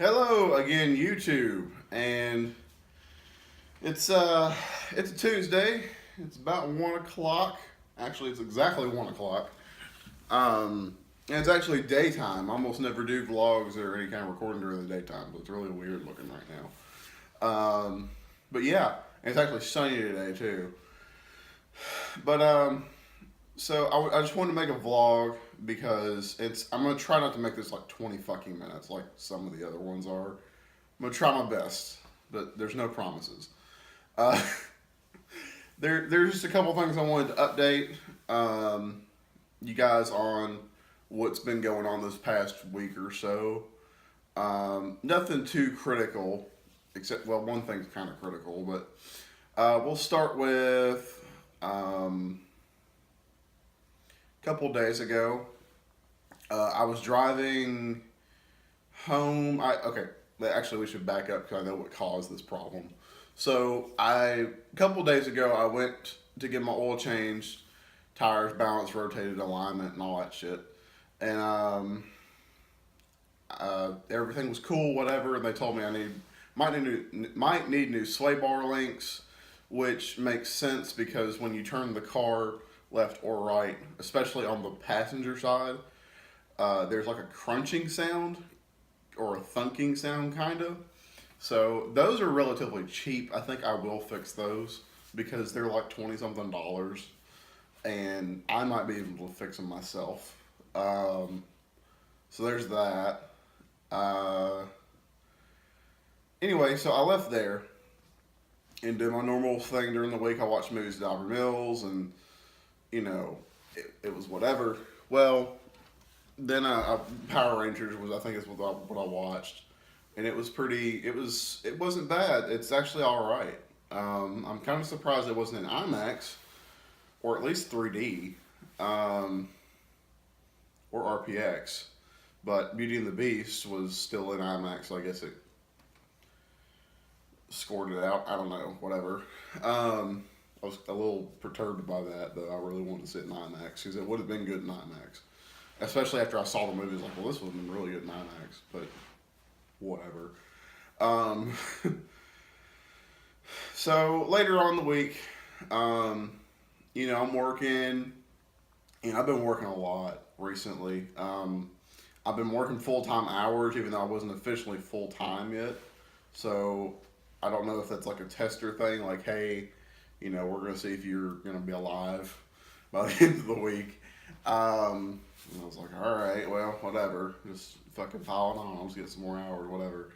Hello again, YouTube, and it's a Tuesday. It's about 1 o'clock. Actually, it's exactly 1 o'clock. And it's actually daytime. I almost never do vlogs or any kind of recording during the daytime, but it's really weird looking right now. But yeah, it's actually sunny today too. But so I just wanted to make a vlog because I'm gonna try not to make this like 20 fucking minutes like some of the other ones are. I'm gonna try my best, but there's no promises. Uh, there's just a couple things I wanted to update you guys on what's been going on this past week or so. Nothing too critical, except well, one thing's kind of critical, but we'll start with a couple days ago. I was driving home. Okay, actually, we should back up because I know what caused this problem. So a couple days ago, I went to get my oil changed, tires, balance, rotated, alignment, and all that shit. And everything was cool, whatever. And they told me might need new sway bar links, which makes sense because when you turn the car left or right, especially on the passenger side, there's like a crunching sound or a thunking sound, kind of. So those are relatively cheap. I think I will fix those because they're like 20 something dollars, and I might be able to fix them myself. So there's that. Uh, anyway, so I left there and did my normal thing during the week. I watched movies at Albert Mills, and it was whatever. Well, then Power Rangers was, I think, is what I watched, and it was pretty. It wasn't bad. It's actually all right. I'm kind of surprised it wasn't in IMAX or at least 3D, or RPX. But Beauty and the Beast was still in IMAX, so I guess it scored it out. I don't know, whatever. I was a little perturbed by that, though. I really wanted to sit in IMAX because it would have been good in IMAX, especially after I saw the movie. I was like, well, this would have been really good in IMAX, but whatever. Um, so later on in the week, I'm working. I've been working a lot recently. I've been working full time hours, even though I wasn't officially full time yet. So I don't know if that's like a tester thing, like, hey, we're gonna see if you're gonna be alive by the end of the week. And I was like, all right, well, whatever, just fucking piling on. I'll just get some more hours, whatever.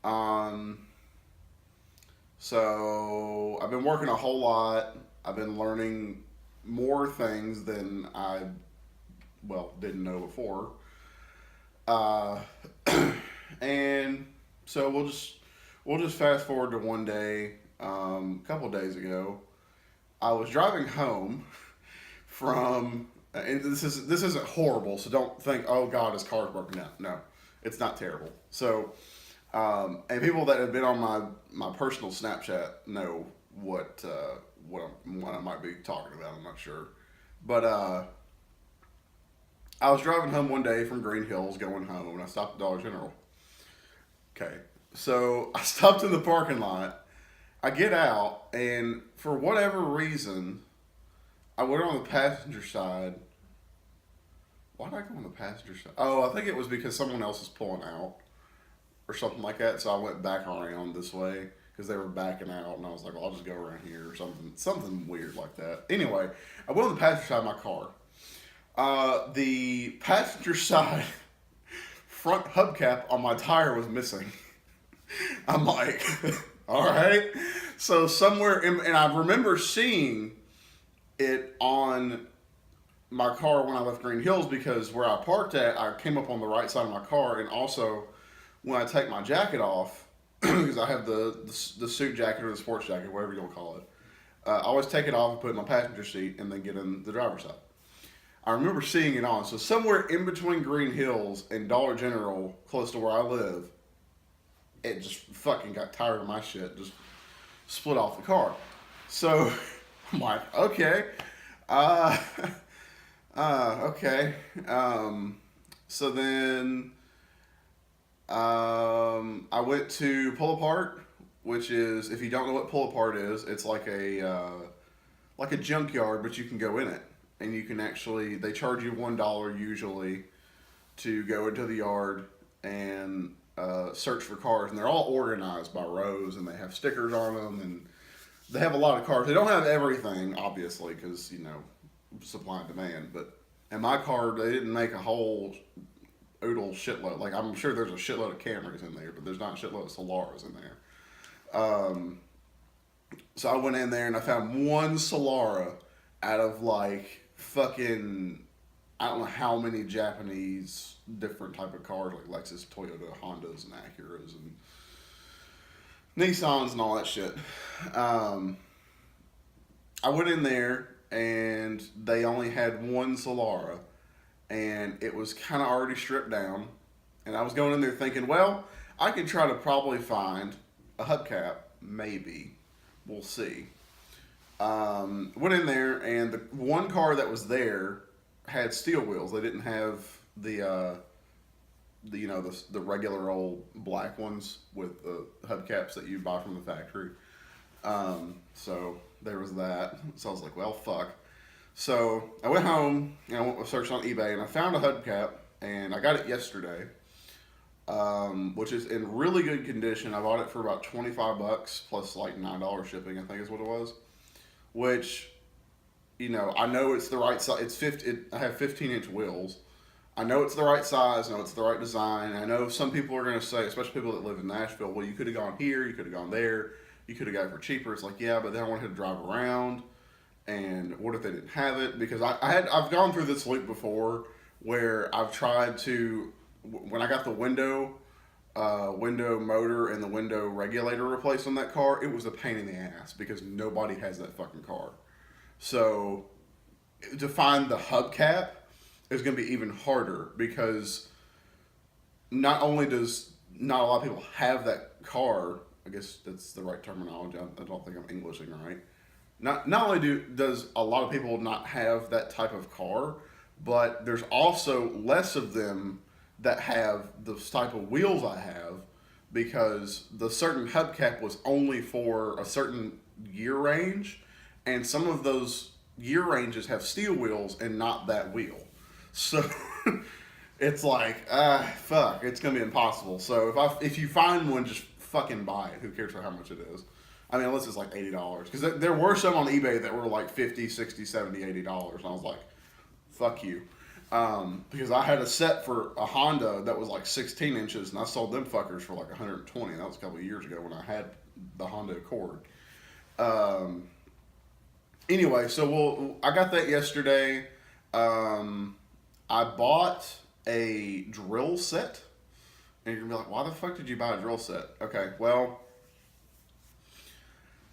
Um, so I've been working a whole lot. I've been learning more things than I didn't know before. Uh, and so we'll just fast forward to one day. A couple days ago, I was driving home from, and this isn't horrible, so don't think, oh God, his car's broken down. No, it's not terrible. So, and people that have been on my personal Snapchat know what I might be talking about. I'm not sure, but I was driving home one day from Green Hills, going home, and I stopped at Dollar General. Okay, so I stopped in the parking lot. I get out, and for whatever reason, I went on the passenger side. Why did I go on the passenger side? Oh, I think it was because someone else was pulling out or something like that. So I went back around this way because they were backing out, and I was like, well, I'll just go around here or something weird like that. Anyway, I went on the passenger side of my car. The passenger side front hubcap on my tire was missing. I'm like, all right. So somewhere, and I remember seeing it on my car when I left Green Hills because where I parked at, I came up on the right side of my car, and also when I take my jacket off, because I have the suit jacket or the sports jacket, whatever you want to call it, I always take it off and put it in my passenger seat and then get in the driver's side. I remember seeing it on. So somewhere in between Green Hills and Dollar General, close to where I live, it just fucking got tired of my shit. Just split off the car. So I'm like, okay. Uh, okay. So then I went to Pull Apart, which is, if you don't know what Pull Apart is, it's like a junkyard, but you can go in it, and you can actually, they charge you $1 usually to go into the yard and search for cars, and they're all organized by rows, and they have stickers on them, and they have a lot of cars. They don't have everything, obviously, because supply and demand. But in my car, they didn't make a whole oodle shitload. Like, I'm sure there's a shitload of Camrys in there, but there's not a shitload of Solaras in there. So I went in there and I found one Solara out of like fucking, I don't know how many Japanese different type of cars, like Lexus, Toyota, Hondas, and Acuras, and Nissans, and all that shit. I went in there and they only had one Solara, and it was kind of already stripped down. And I was going in there thinking, well, I could try to probably find a hubcap, maybe. We'll see. Went in there, and the one car that was there had steel wheels. They didn't have the regular old black ones with the hubcaps that you buy from the factory. So there was that. So I was like, well, fuck. So I went home and I searched on eBay, and I found a hubcap, and I got it yesterday, which is in really good condition. I bought it for about $25 plus like $9 shipping, I think is what it was. Which, I know it's the right size. I have 15-inch wheels. I know it's the right size. I know it's the right design. I know some people are going to say, especially people that live in Nashville, well, you could have gone here, you could have gone there, you could have got it for cheaper. It's like, yeah, but then I wanted to drive around. And what if they didn't have it? Because I've gone through this loop before where I've tried to, when I got the window motor and the window regulator replaced on that car, it was a pain in the ass because nobody has that fucking car. So to find the hubcap is going to be even harder because not only does not a lot of people have that car, I guess that's the right terminology. I don't think I'm Englishing right. Not only does a lot of people not have that type of car, but there's also less of them that have the type of wheels I have, because the certain hubcap was only for a certain year range, and some of those year ranges have steel wheels and not that wheel. So it's like, fuck, it's gonna be impossible. So if you find one, just fucking buy it. Who cares for how much it is? I mean, unless it's like $80. Because there were some on eBay that were like $50, $60, $70, $80. And I was like, fuck you. Because I had a set for a Honda that was like 16 inches, and I sold them fuckers for like 120. That was a couple of years ago when I had the Honda Accord. Anyway, so I got that yesterday. I bought a drill set. And you're going to be like, why the fuck did you buy a drill set? Okay, well,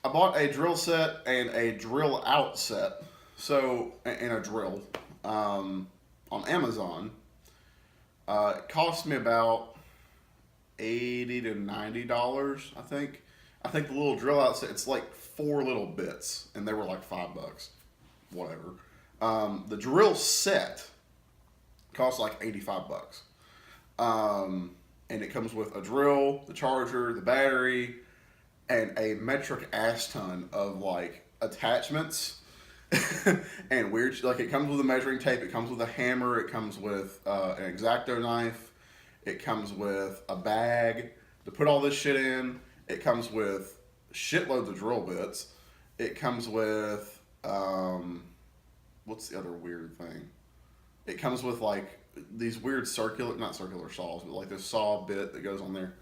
I bought a drill set and a drill out set, and a drill, on Amazon. It cost me about $80 to $90, I think. I think the little drill out set, it's like 4 little bits, and they were like $5, whatever. The drill set costs like $85. And it comes with a drill, the charger, the battery, and a metric ass ton of like attachments and weird, like it comes with a measuring tape, it comes with a hammer, it comes with an X-Acto knife, it comes with a bag to put all this shit in, it comes with shitloads of drill bits, it comes with what's the other weird thing? It comes with like these weird not circular saws, but like this saw bit that goes on there,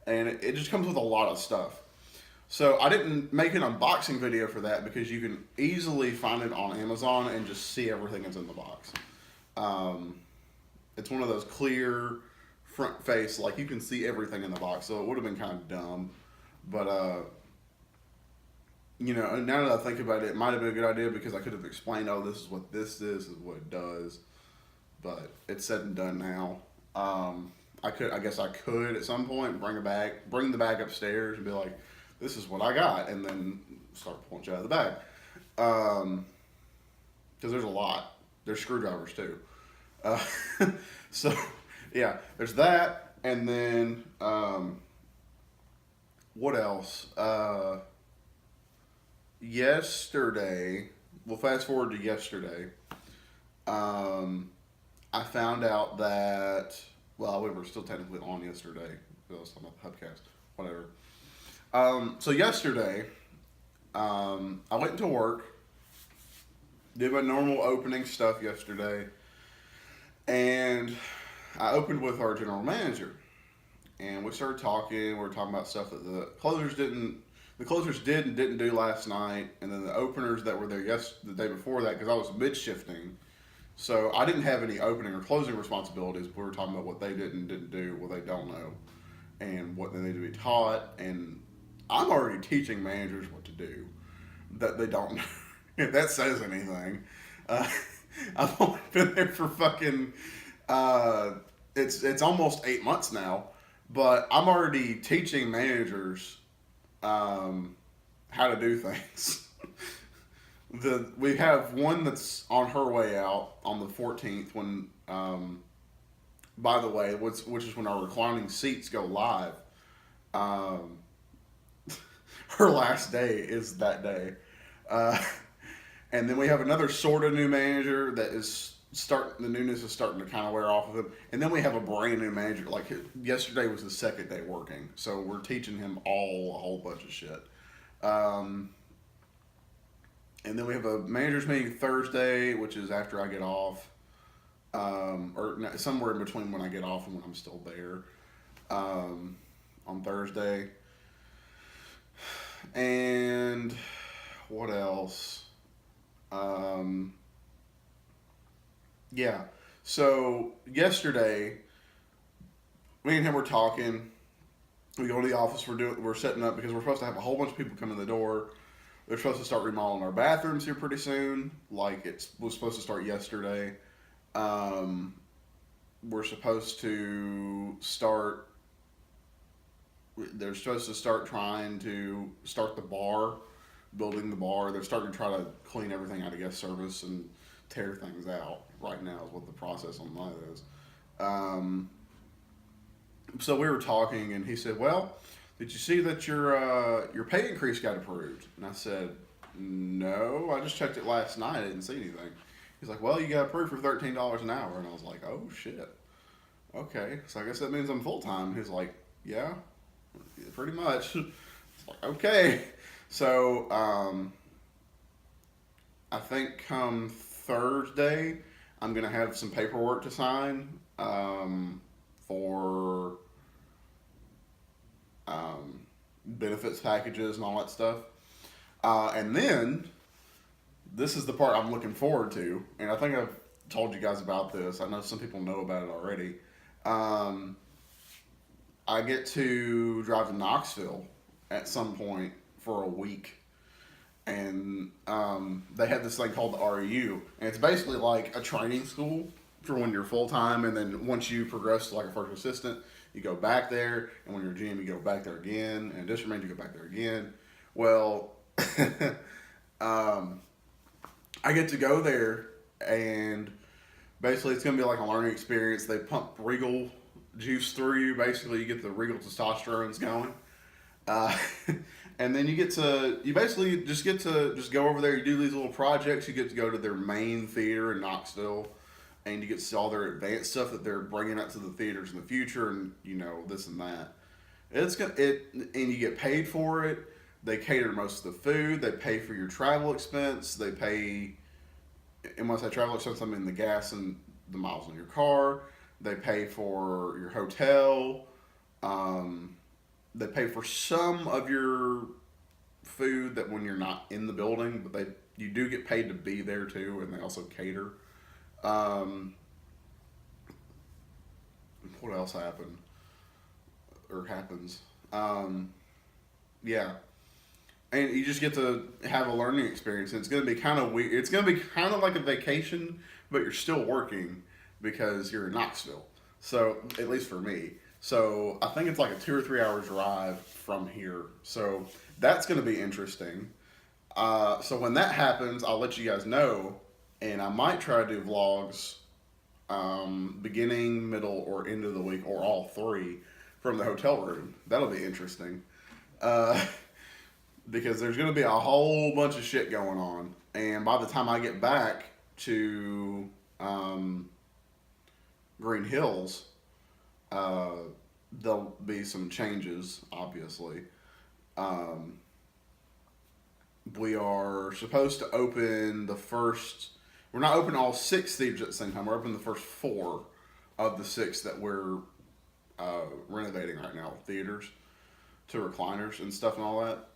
and it just comes with a lot of stuff. So I didn't make an unboxing video for that because you can easily find it on Amazon and just see everything that's in the box. It's one of those clear front face, like you can see everything in the box, so it would have been kind of dumb. But, now that I think about it, it might have been a good idea because I could have explained, oh, this is what this is what it does. But it's said and done now. I guess I could at some point bring the bag upstairs and be like, this is what I got, and then start pulling shit out of the bag. Because there's a lot. There's screwdrivers too. So, yeah, there's that, and then What else? Yesterday, we'll fast forward to yesterday. Um, I found out that, well, we were still technically on yesterday. I was talking about the hubcaps, whatever. So yesterday, I went to work, did my normal opening stuff yesterday, and I opened with our general manager. And we started talking. We were talking about stuff that the closers did and didn't do last night, and then the openers that were there the day before that, because I was mid shifting, so I didn't have any opening or closing responsibilities. We were talking about what they did and didn't do, what they don't know, and what they need to be taught. And I'm already teaching managers what to do that they don't know. If that says anything, uh, I've only been there for fucking. Uh, it's almost 8 months now, but I'm already teaching managers how to do things. We have one that's on her way out on the 14th. When by the way, which is when our reclining seats go live. Um, her last day is that day. Uh, and then we have another sort of new manager that is the newness is starting to kind of wear off of him. And then we have a brand new manager. Like yesterday was the second day working, so we're teaching him a whole bunch of shit. Um, and then we have a managers meeting Thursday, which is after I get off, or somewhere in between when I get off and when I'm still there, on Thursday. And what else? Um, yeah. So yesterday, me and him were talking. We go to the office. We're setting up because we're supposed to have a whole bunch of people come in the door. They're supposed to start remodeling our bathrooms here pretty soon. Like it was supposed to start yesterday. Um, we're supposed to start. They're supposed to start trying to start the bar, building the bar. They're starting to try to clean everything out of guest service and tear things out right now is what the process on that is. Um, so we were talking, and he said, "Well, did you see that your pay increase got approved?" And I said, "No, I just checked it last night. I didn't see anything." He's like, "Well, you got approved for $13 an hour," and I was like, "Oh shit, okay. So I guess that means I'm full time." He's like, "Yeah, pretty much." It's like, okay. So I think come Thursday, I'm gonna have some paperwork to sign for benefits packages and all that stuff. And then this is the part I'm looking forward to, and I think I've told you guys about this. I know some people know about it already. Um, I get to drive to Knoxville at some point for a week, and they have this thing called the REU, and it's basically like a training school for when you're full time, and then once you progress to like a first assistant, you go back there, and when you're a GM, you go back there again, and district manager, you go back there again. Well, um, I get to go there, and basically it's gonna be like a learning experience. They pump Regal juice through you. Basically, you get the Regal testosterones going. Uh, and then you basically just get to just go over there. You do these little projects. You get to go to their main theater in Knoxville, and you get to see all their advanced stuff that they're bringing out to the theaters in the future, and this and that. And you get paid for it. They cater most of the food. They pay for your travel expense. They pay, and when I say travel expense, I mean the gas and the miles on your car. They pay for your hotel. Um, they pay for some of your food that when you're not in the building, but you do get paid to be there too, and they also cater. Um, what else happened or happens? Yeah, and you just get to have a learning experience. And it's going to be kind of weird. It's going to be kind of like a vacation, but you're still working because you're in Knoxville. So at least for me. So I think it's like a 2 or 3 hour drive from here. So that's going to be interesting. So when that happens, I'll let you guys know, and I might try to do vlogs beginning, middle, or end of the week, or all three from the hotel room. That'll be interesting. uh, because there's going to be a whole bunch of shit going on, and by the time I get back to Green Hills, uh, there'll be some changes, obviously. Um, we are supposed to open the first. We're not opening all 6 theaters at the same time. We're opening the first 4 of the 6 that we're renovating right now. Theaters to recliners and stuff and all that.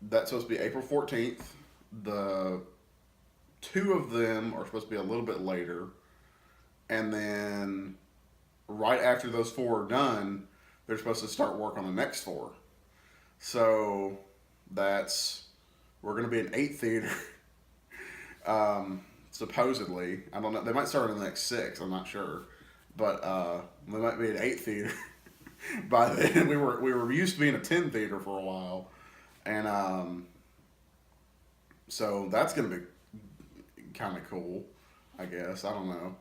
That's supposed to be April 14th. The 2 of them are supposed to be a little bit later, and then right after those 4 are done, they're supposed to start work on the next 4. So that's we're going to be an 8th theater. Supposedly, I don't know. They might start in the next 6. I'm not sure, but they might be an 8th theater by then. We were used to being a 10 theater for a while, and so that's going to be kind of cool, I guess. I don't know.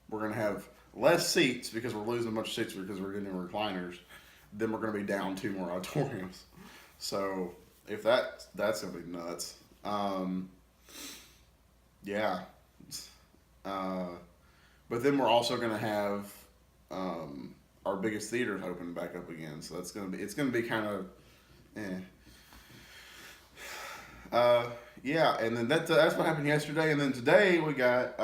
We're going to have less seats because we're losing a bunch of seats because we're getting recliners. Then we're going to be down 2 more auditoriums. So if that's going to be nuts. Yeah. But then we're also going to have our biggest theaters open back up again. So it's going to be kind of yeah, and then that's what happened yesterday, and then today we got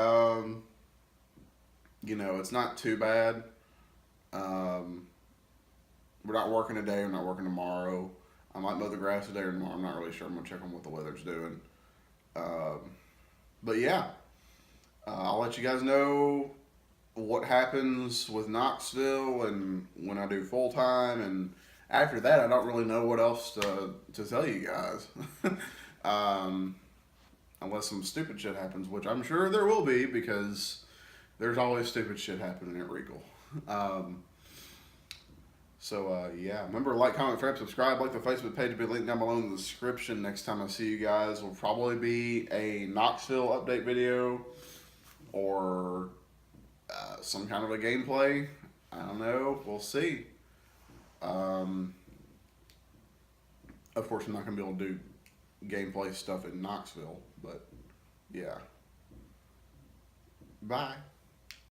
it's not too bad. We're not working today. We're not working tomorrow. I might mow the grass today or tomorrow. I'm not really sure. I'm gonna check on what the weather's doing. But yeah, I'll let you guys know what happens with Knoxville and when I do full time, and after that, I don't really know what else to tell you guys. Unless some stupid shit happens, which I'm sure there will be because there's always stupid shit happening at Regal. Yeah, remember, like, comment, favorite, subscribe, like the Facebook page will be linked down below in the description. Next time I see you guys will probably be a Knoxville update video or some kind of a gameplay. I don't know. We'll see. Of course, I'm not going to be able to do gameplay stuff in Knoxville, but yeah. Bye.